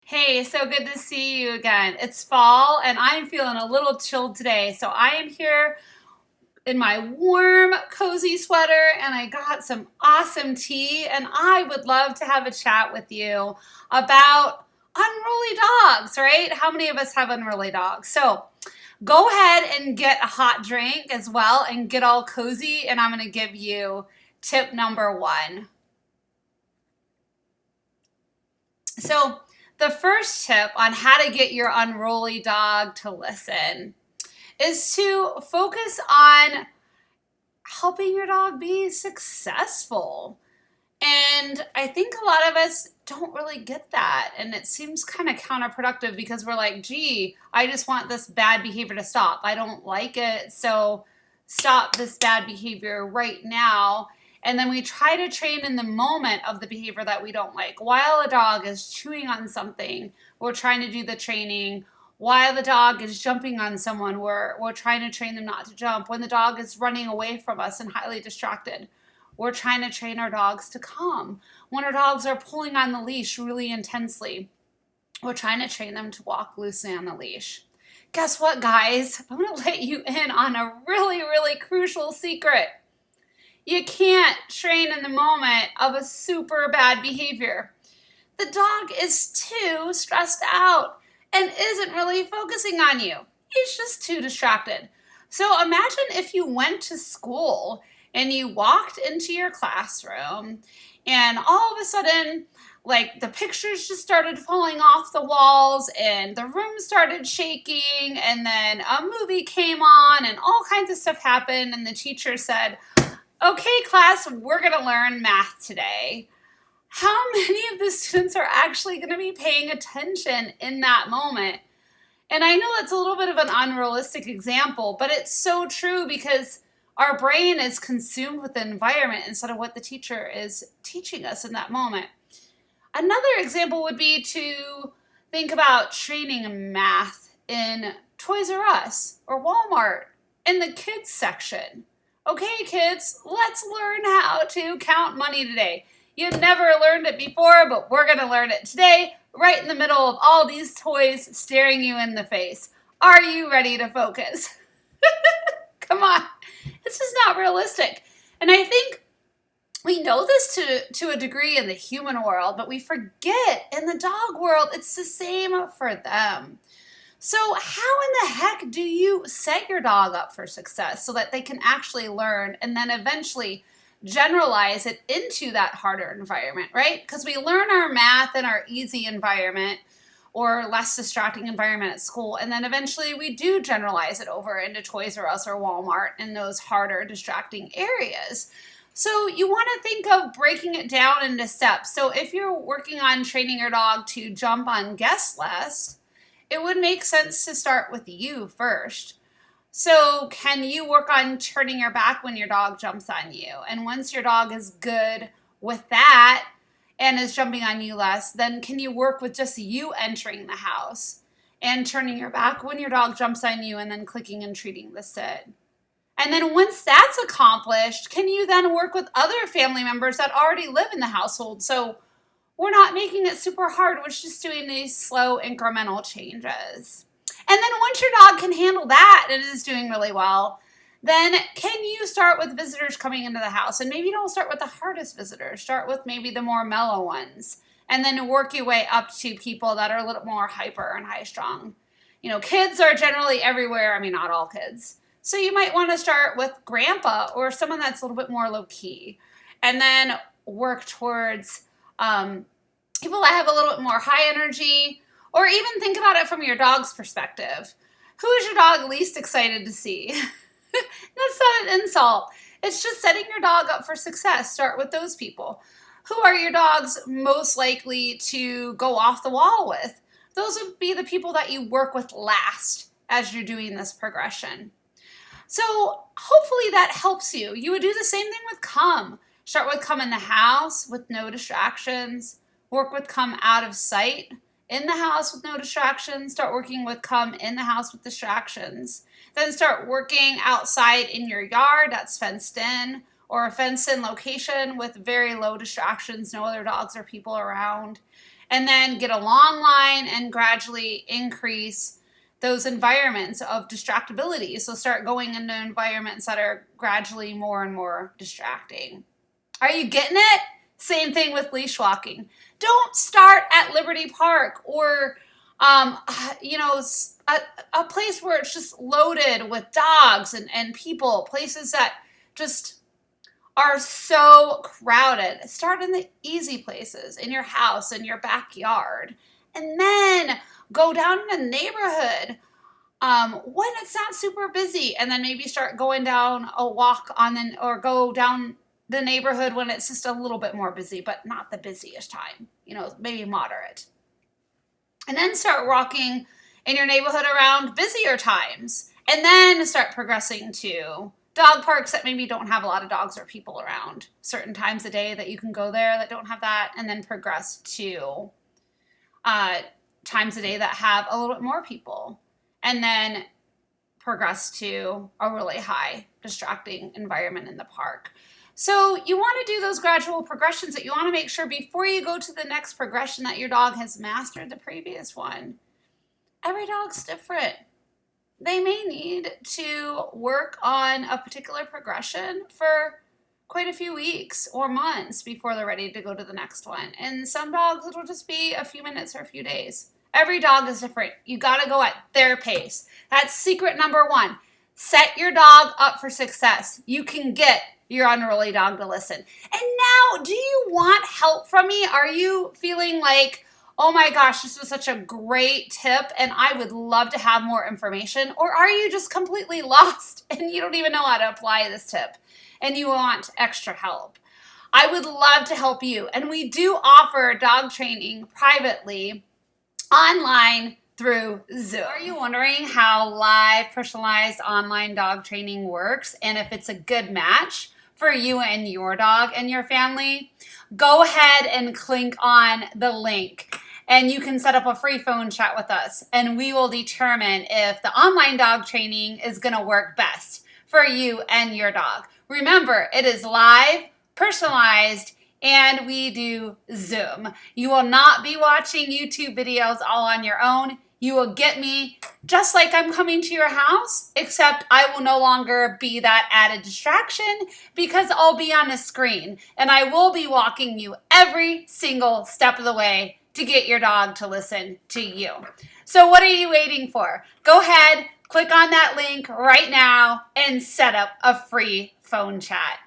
Hey, so good to see you again. It's fall and I'm feeling a little chilled today. So I am here in my warm, cozy sweater and I got some awesome tea. And I would love to have a chat with you about unruly dogs, right? How many of us have unruly dogs? So go ahead and get a hot drink as well and get all cozy. And I'm going to give you tip number one. So, the first tip on how to get your unruly dog to listen is to focus on helping your dog be successful. And I think a lot of us don't really get that. And it seems kind of counterproductive because we're like, gee, I just want this bad behavior to stop. I don't like it. So stop this bad behavior right now. And then we try to train in the moment of the behavior that we don't like. While a dog is chewing on something, we're trying to do the training. While the dog is jumping on someone, we're trying to train them not to jump. When the dog is running away from us and highly distracted, we're trying to train our dogs to calm. When our dogs are pulling on the leash really intensely, we're trying to train them to walk loosely on the leash. Guess what, guys? I'm going to let you in on a really, really crucial secret. You can't train in the moment of a super bad behavior. The dog is too stressed out and isn't really focusing on you. He's just too distracted. So imagine if you went to school and you walked into your classroom and all of a sudden, like the pictures just started falling off the walls and the room started shaking and then a movie came on and all kinds of stuff happened and the teacher said, okay, class, we're going to learn math today. How many of the students are actually going to be paying attention in that moment? And I know that's a little bit of an unrealistic example, but it's so true because our brain is consumed with the environment instead of what the teacher is teaching us in that moment. Another example would be to think about training math in Toys R Us or Walmart in the kids section. Okay, kids, let's learn how to count money today. You've never learned it before, but we're going to learn it today, right in the middle of all these toys staring you in the face. Are you ready to focus? Come on. This is not realistic. And I think we know this to a degree in the human world, but we forget in the dog world, it's the same for them. So, how in the heck do you set your dog up for success so that they can actually learn and then eventually generalize it into that harder environment, right? Because we learn our math in our easy environment or less distracting environment at school, and then eventually we do generalize it over into Toys R Us or Walmart in those harder, distracting areas. So you want to think of breaking it down into steps. So if you're working on training your dog to jump on guest lists, it would make sense to start with you first. So, can you work on turning your back when your dog jumps on you? And once your dog is good with that and is jumping on you less, then can you work with just you entering the house and turning your back when your dog jumps on you and then clicking and treating the sit? And then once that's accomplished, can you then work with other family members that already live in the household? So, we're not making it super hard. We're just doing these slow incremental changes. And then once your dog can handle that and is doing really well, then can you start with visitors coming into the house? And maybe don't start with the hardest visitors. Start with maybe the more mellow ones. And then work your way up to people that are a little more hyper and high strung. You know, kids are generally everywhere. I mean, not all kids. So you might want to start with grandpa or someone that's a little bit more low key. And then work towards people that have a little bit more high energy, or even think about it from your dog's perspective. Who is your dog least excited to see? That's not an insult. It's just setting your dog up for success. Start with those people. Who are your dogs most likely to go off the wall with? Those would be the people that you work with last as you're doing this progression. So hopefully that helps you. You would do the same thing with come. Start with come in the house with no distractions. Work with come out of sight in the house with no distractions. Start working with come in the house with distractions. Then start working outside in your yard that's fenced in or a fenced in location with very low distractions, no other dogs or people around. and then get a long line and gradually increase those environments of distractibility. So start going into environments that are gradually more and more distracting. Are you getting it? Same thing with leash walking. Don't start at Liberty Park or, a place where it's just loaded with dogs and people, places that just are so crowded. Start in the easy places, in your house, in your backyard, and then go down in a neighborhood when it's not super busy, and then maybe start going down a walk or go down the neighborhood when it's just a little bit more busy, but not the busiest time, maybe moderate. And then start walking in your neighborhood around busier times, and then start progressing to dog parks that maybe don't have a lot of dogs or people around, certain times a day that you can go there that don't have that, and then progress to times a day that have a little bit more people, and then progress to a really high distracting environment in the park. So you want to do those gradual progressions, that you want to make sure before you go to the next progression that your dog has mastered the previous one. Every dog's different. They may need to work on a particular progression for quite a few weeks or months before they're ready to go to the next one. And some dogs, it'll just be a few minutes or a few days. Every dog is different. You got to go at their pace. That's secret number one. Set your dog up for success. You can get your unruly dog to listen. And now, do you want help from me? Are you feeling like, oh my gosh, this was such a great tip and I would love to have more information? Or are you just completely lost and you don't even know how to apply this tip and you want extra help? I would love to help you. And we do offer dog training privately online through Zoom. Are you wondering how live personalized online dog training works and if it's a good match for you and your dog and your family? Go ahead and click on the link and you can set up a free phone chat with us, and we will determine if the online dog training is going to work best for you and your dog. Remember, it is live, personalized, and we do Zoom. You will not be watching YouTube videos all on your own. You will get me just like I'm coming to your house, except I will no longer be that added distraction because I'll be on a screen and I will be walking you every single step of the way to get your dog to listen to you. So what are you waiting for? Go ahead, click on that link right now and set up a free phone chat.